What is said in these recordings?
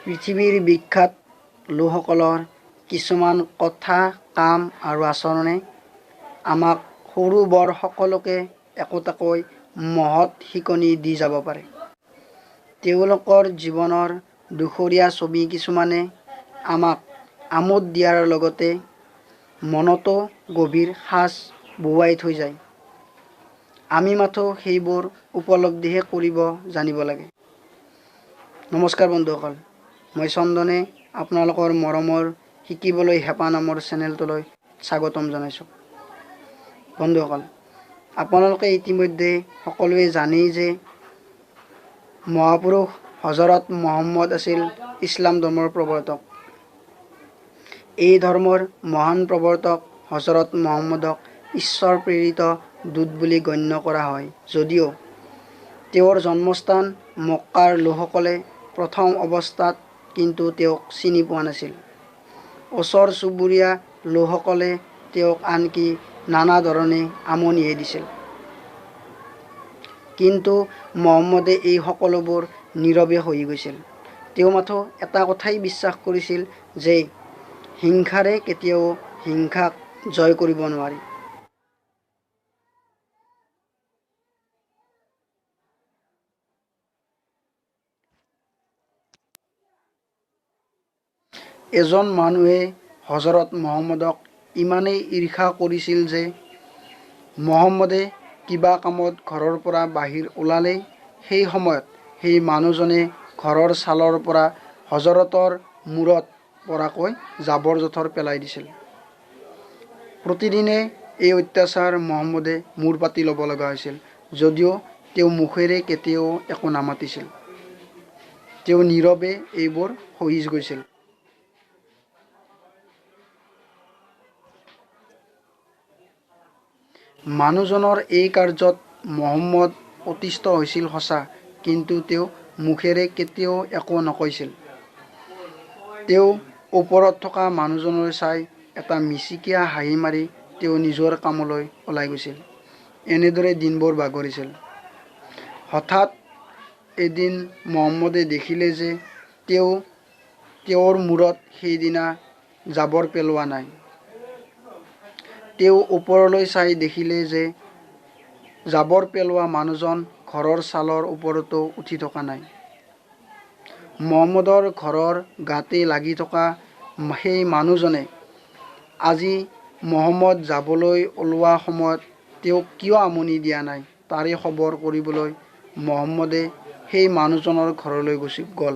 পৃথিৱীৰ বিখ্যাত লোকসকলৰ কিছুমান কথা, কাম আৰু আচৰণে আমাক সৰু বৰ সকলোকে একোটাকৈ মহৎ শিকনি দি যাব পাৰে। তেওঁলোকৰ জীৱনৰ দুখৰীয়া ছবি কিছুমানে আমাক আমোদ দিয়াৰ লগতে মনতো গভীৰ সাঁচ বহুৱাই থৈ যায়। আমি মাথো সেইবোৰ উপলব্ধিহে কৰিব জানিব লাগে। নমস্কাৰ বন্ধুসকল, মই চন্দনে আপোনালোকৰ মৰমৰ শিকিবলৈ হেঁপাহ নামৰ চেনেলটোলৈ স্বাগতম জনাইছোঁ। বন্ধুসকল, আপোনালোকে ইতিমধ্যে সকলোৱে জানেই যে মহাপুৰুষ হজৰত মহম্মদ আছিল ইছলাম ধৰ্মৰ প্ৰৱৰ্তক। এই ধৰ্মৰ মহান প্ৰৱৰ্তক হজৰত মহম্মদক ঈশ্বৰ প্ৰেৰিত দূত বুলি গণ্য কৰা হয় যদিও তেওঁৰ জন্মস্থান মক্কাৰ লোকসকলে প্ৰথম অৱস্থাত কিন্তু তেওঁক চিনি পোৱা নাছিল। ওচৰ চুবুৰীয়া লোকসকলে তেওঁক আনকি নানা ধৰণে আমনিয়ে দিছিল। কিন্তু মহম্মদে এই সকলোবোৰ নীৰৱে সহি গৈছিল। তেওঁ মাথো এটা কথাই বিশ্বাস কৰিছিল যে হিংসাৰে কেতিয়াও হিংসাক জয় কৰিব নোৱাৰি। এজন মানুহে হজৰত মহম্মদক ইমানেই ঈৰ্ষা কৰিছিল যে মহম্মদে কিবা কামত ঘৰৰ পৰা বাহিৰ ওলালেই সেই সময়ত সেই মানুহজনে ঘৰৰ ছালৰ পৰা হজৰতৰ মূৰত পৰাকৈ জাবৰ জোথৰ পেলাই দিছিল। প্ৰতিদিনে এই অত্যাচাৰ মহম্মদে মূৰ পাতি ল'ব লগা হৈছিল যদিও তেওঁ মুখেৰে কেতিয়াও একো নামাতিছিল। তেওঁ নীৰৱে এইবোৰ সহি গৈছিল। মানুহজনৰ এই কাৰ্যত মহম্মদ অতিষ্ঠ হৈছিল সঁচা, কিন্তু তেওঁ মুখেৰে কেতিয়াও একো নকৈছিল। তেওঁ ওপৰত থকা মানুহজনলৈ চাই এটা মিচিকীয়া হাঁহি মাৰি তেওঁ নিজৰ কামলৈ ওলাই গৈছিল। এনেদৰে দিনবোৰ বাগৰিছিল। হঠাৎ এদিন মহম্মদে দেখিলে যে তেওঁৰ মূৰত সেইদিনা জাবৰ পেলোৱা নাই। তেওঁ ওপৰলৈ চাই দেখিলে যে জাবৰ পেলোৱা মানুহজন ঘৰৰ ছালৰ ওপৰতো উঠি থকা নাই। মহম্মদৰ ঘৰৰ গাতে লাগি থকা সেই মানুহজনে আজি মহম্মদ যাবলৈ ওলোৱা সময়ত তেওঁক কিয় আমনি দিয়া নাই তাৰে খবৰ কৰিবলৈ মহম্মদে সেই মানুহজনৰ ঘৰলৈ গ'ল।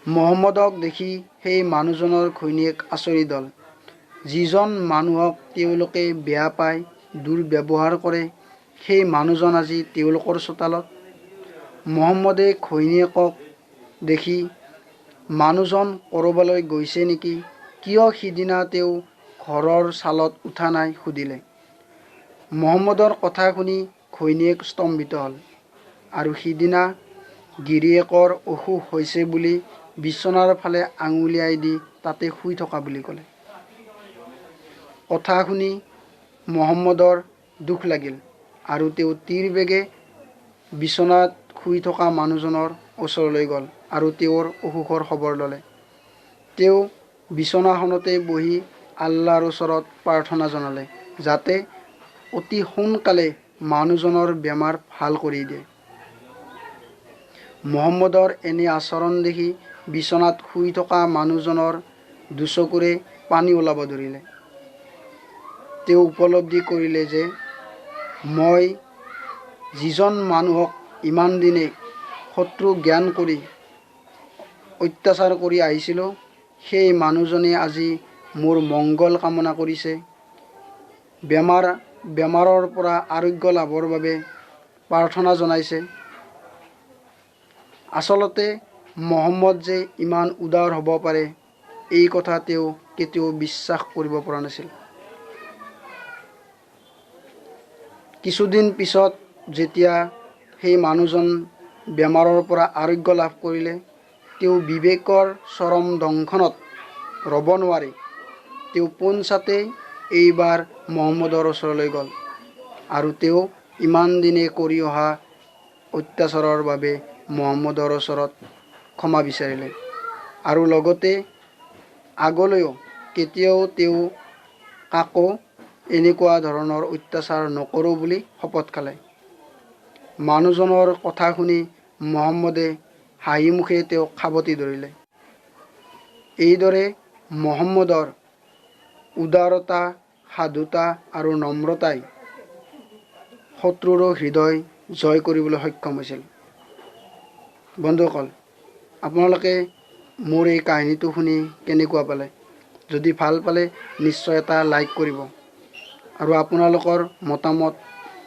মহম্মদক দেখি সেই মানুহজনৰ ঘৈণীয়েক আচৰিত হ'ল। যিজন মানুহক তেওঁলোকে বেয়া পায়, দুৰ্ব্যৱহাৰ কৰে, সেই মানুহজন আজি তেওঁলোকৰ চোতালত। মহম্মদে ঘৈণীয়েকক দেখি মানুহজন ক'ৰবালৈ গৈছে নেকি, কিয় সিদিনা তেওঁ ঘৰৰ ছালত উঠা নাই সুধিলে। মহম্মদৰ কথা শুনি ঘৈণীয়েক স্তম্ভিত হ'ল আৰু সিদিনা গিৰিয়েকৰ অসুখ হৈছে বুলি বিচনাৰ ফালে আঙুলিয়াই দি তাতে শুই থকা বুলি ক'লে। কথা শুনি মহম্মদৰ দুখ লাগিল আৰু তেওঁ তীৰবেগে বিচনাত শুই থকা মানুহজনৰ ওচৰলৈ গ'ল আৰু তেওঁৰ অসুখৰ খবৰ ল'লে। তেওঁ বিচনাখনতে বহি আল্লাহৰ ওচৰত প্ৰাৰ্থনা জনালে যাতে অতি সোনকালে মানুহজনৰ বেমাৰ ভাল কৰি দিয়ে। মহম্মদৰ এনে আচৰণ দেখি বিচনাত শুই থকা মানুহজনৰ দুচকুৰে পানী ওলাব ধৰিলে। তেওঁ উপলব্ধি কৰিলে যে মই যিজন মানুহক ইমান দিনে শত্ৰু জ্ঞান কৰি অত্যাচাৰ কৰি আহিছিলোঁ, সেই মানুহজনে আজি মোৰ মংগল কামনা কৰিছে, বেমাৰৰ পৰা আৰোগ্য লাভৰ বাবে প্ৰাৰ্থনা জনাইছে। আচলতে মহম্মদ যে ইমান উদাৰ হ'ব পাৰে এই কথা তেওঁ কেতিয়াও বিশ্বাস কৰিব পৰা নাছিল। কিছুদিন পিছত যেতিয়া সেই মানুহজন বেমাৰৰ পৰা আৰোগ্য লাভ কৰিলে, তেওঁ বিবেকৰ চৰম দংশনত ৰ'ব নোৱাৰি তেওঁ পোনছাতেই এইবাৰ মহম্মদৰ ওচৰলৈ গ'ল আৰু তেওঁ ইমান দিনে কৰি অহা অত্যাচাৰৰ বাবে মহম্মদৰ ওচৰত ক্ষমা বিচাৰিলে আৰু লগতে আগলৈও কেতিয়াও তেওঁ কাকো এনেকুৱা ধৰণৰ অত্যাচাৰ নকৰোঁ বুলি শপত খালে। মানুহজনৰ কথা শুনি মহম্মদে হাঁহি মুখে তেওঁক সাৱটি ধৰিলে। এইদৰে মহম্মদৰ উদাৰতা, সাধুতা আৰু নম্ৰতাই শত্ৰুৰো হৃদয় জয় কৰিবলৈ সক্ষম হৈছিল। বন্ধুসকল, আপোনালোকে মোৰ এই কাহিনীটো শুনি কেনেকুৱা পালে? যদি ভাল পালে নিশ্চয় এটা লাইক কৰিব আৰু আপোনালোকৰ মতামত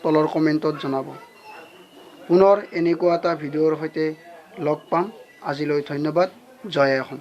তলৰ কমেণ্টত জনাব। পুনৰ এনেকুৱা এটা ভিডিঅ'ৰ সৈতে লগ পাম। আজিলৈ ধন্যবাদ। জয় অসম।